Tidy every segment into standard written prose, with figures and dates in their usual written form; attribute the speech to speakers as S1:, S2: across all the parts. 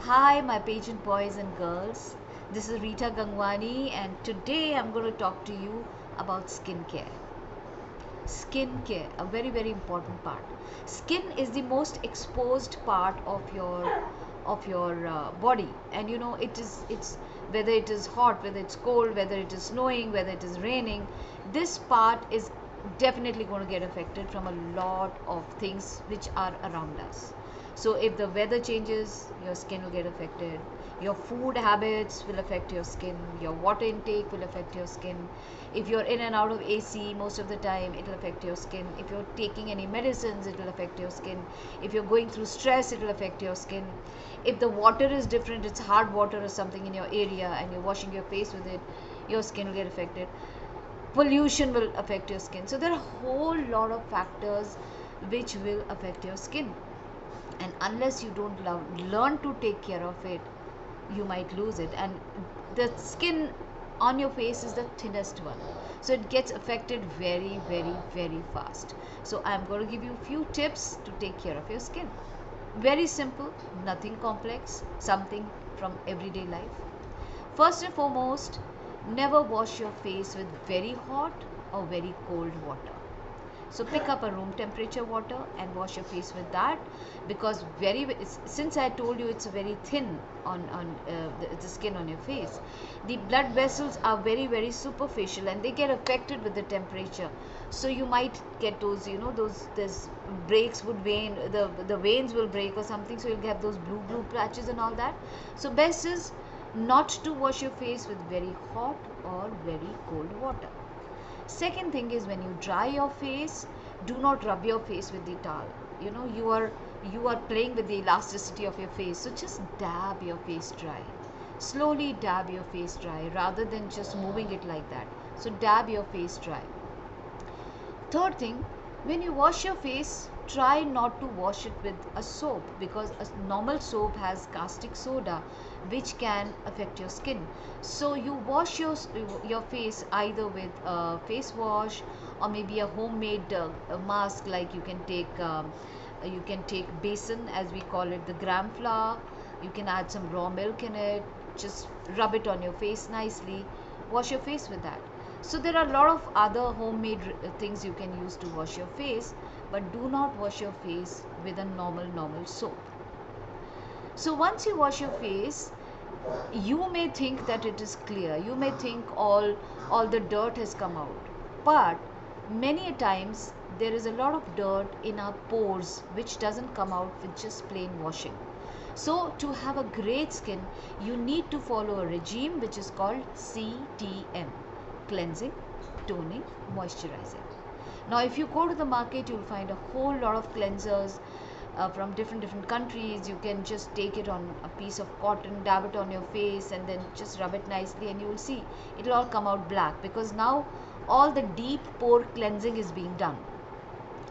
S1: Hi, my pageant boys and girls. This is Rita Gangwani, and today I'm going to talk to you about skincare. Skincare, a very very important part. Skin is the most exposed part of your body, and it's whether it is hot, whether it's cold, whether it is snowing, whether it is raining. This part is definitely going to get affected from a lot of things which are around us. So if the weather changes, your skin will get affected. Your food habits will affect your skin. Your water intake will affect your skin. If you're in and out of AC most of the time, it will affect your skin. If you're taking any medicines, it will affect your skin. If you're going through stress, it will affect your skin. If the water is different, it's hard water or something in your area, and you're washing your face with it, your skin will get affected. Pollution will affect your skin. So there are a whole lot of factors which will affect your skin, and unless you don't learn to take care of it, you might lose it. And the skin on your face is the thinnest one, so it gets affected very very very fast. So I'm going to give you a few tips to take care of your skin. Very simple, nothing complex, something from everyday life. First and foremost, never wash your face with very hot or very cold water. So pick up a room temperature water and wash your face with that, because since I told you it's very thin on the skin on your face, the blood vessels are very very superficial and they get affected with the temperature. So you might get those this breaks would vein, the veins will break or something, so you'll get those blue patches and all that. So best is not to wash your face with very hot or very cold water. Second thing is, when you dry your face, do not rub your face with the towel. You are playing with the elasticity of your face, so just dab your face dry. Slowly dab your face dry rather than just moving it like that. So dab your face dry. Third thing, when you wash your face, try not to wash it with a soap, because a normal soap has caustic soda which can affect your skin. So you wash your face either with a face wash or maybe a homemade mask. Like you can take besan, as we call it, the gram flour. You can add some raw milk in it, just rub it on your face nicely, wash your face with that. So there are a lot of other homemade things you can use to wash your face, but do not wash your face with a normal soap. So once you wash your face, you may think that it is clear. You may think all the dirt has come out, but many a times there is a lot of dirt in our pores which doesn't come out with just plain washing. So to have a great skin, you need to follow a regime which is called CTM: cleansing, toning, moisturizing. Now if you go to the market, you'll find a whole lot of cleansers from different countries. You can just take it on a piece of cotton, dab it on your face, and then just rub it nicely, and you will see it will all come out black, because now all the deep pore cleansing is being done.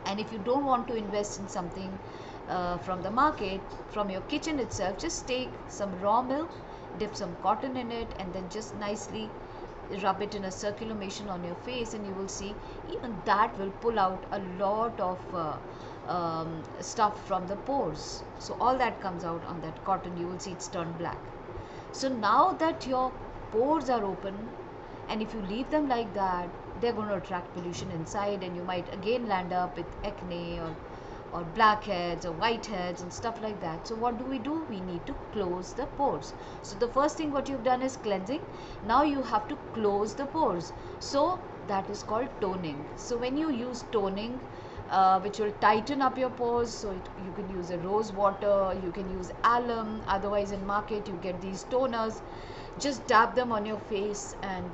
S1: And if you don't want to invest in something from the market, from your kitchen itself, just take some raw milk, dip some cotton in it, and then just nicely rub it in a circular motion on your face, and you will see even that will pull out a lot of stuff from the pores. So all that comes out on that cotton. You will see it's turned black. So now that your pores are open, and if you leave them like that, they're going to attract pollution inside, and you might again land up with acne or blackheads or whiteheads and stuff like that. So what do? We need to close the pores. So the first thing what you've done is cleansing. Now you have to close the pores. So that is called toning. So when you use toning, which will tighten up your pores, so you can use a rose water, you can use alum. Otherwise in market you get these toners. Just dab them on your face, and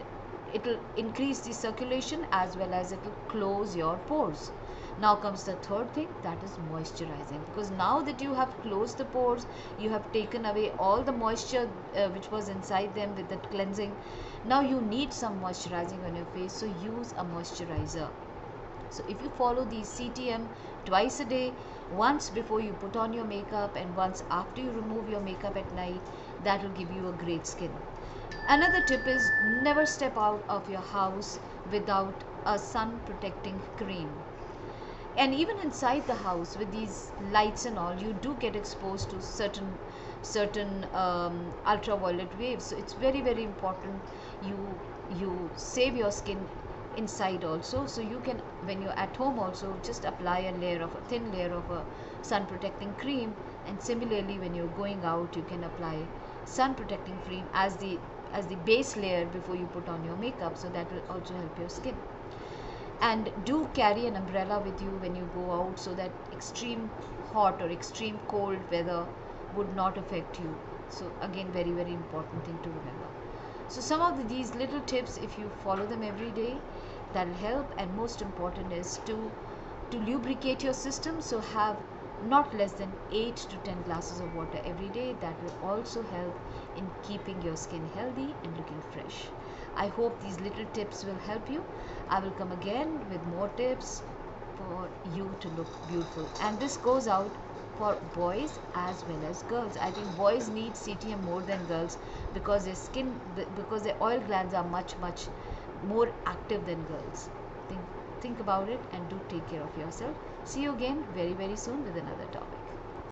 S1: it will increase the circulation as well as it will close your pores. Now comes the third thing, that is moisturizing, because now that you have closed the pores, you have taken away all the moisture which was inside them with that cleansing. Now you need some moisturizing on your face, so use a moisturizer. So if you follow the CTM twice a day, once before you put on your makeup and once after you remove your makeup at night, that will give you a great skin. Another tip is, never step out of your house without a sun protecting cream. And even inside the house with these lights and all, you do get exposed to certain ultraviolet waves. So it's very very important you save your skin inside also. So you can, when you're at home also, just apply a thin layer of a sun protecting cream, and similarly when you're going out you can apply sun protecting cream as the base layer before you put on your makeup. So that will also help your skin. And do carry an umbrella with you when you go out, so that extreme hot or extreme cold weather would not affect you. So again, very very important thing to remember. So some of these little tips, if you follow them every day, that will help. And most important is to lubricate your system. So have not less than 8 to 10 glasses of water every day. That will also help in keeping your skin healthy and looking fresh. I hope these little tips will help you. I will come again with more tips for you to look beautiful. And this goes out for boys as well as girls. I think boys need CTM more than girls, because their skin, because their oil glands are much more active than girls. Think about it and do take care of yourself. See you again very very soon with another topic.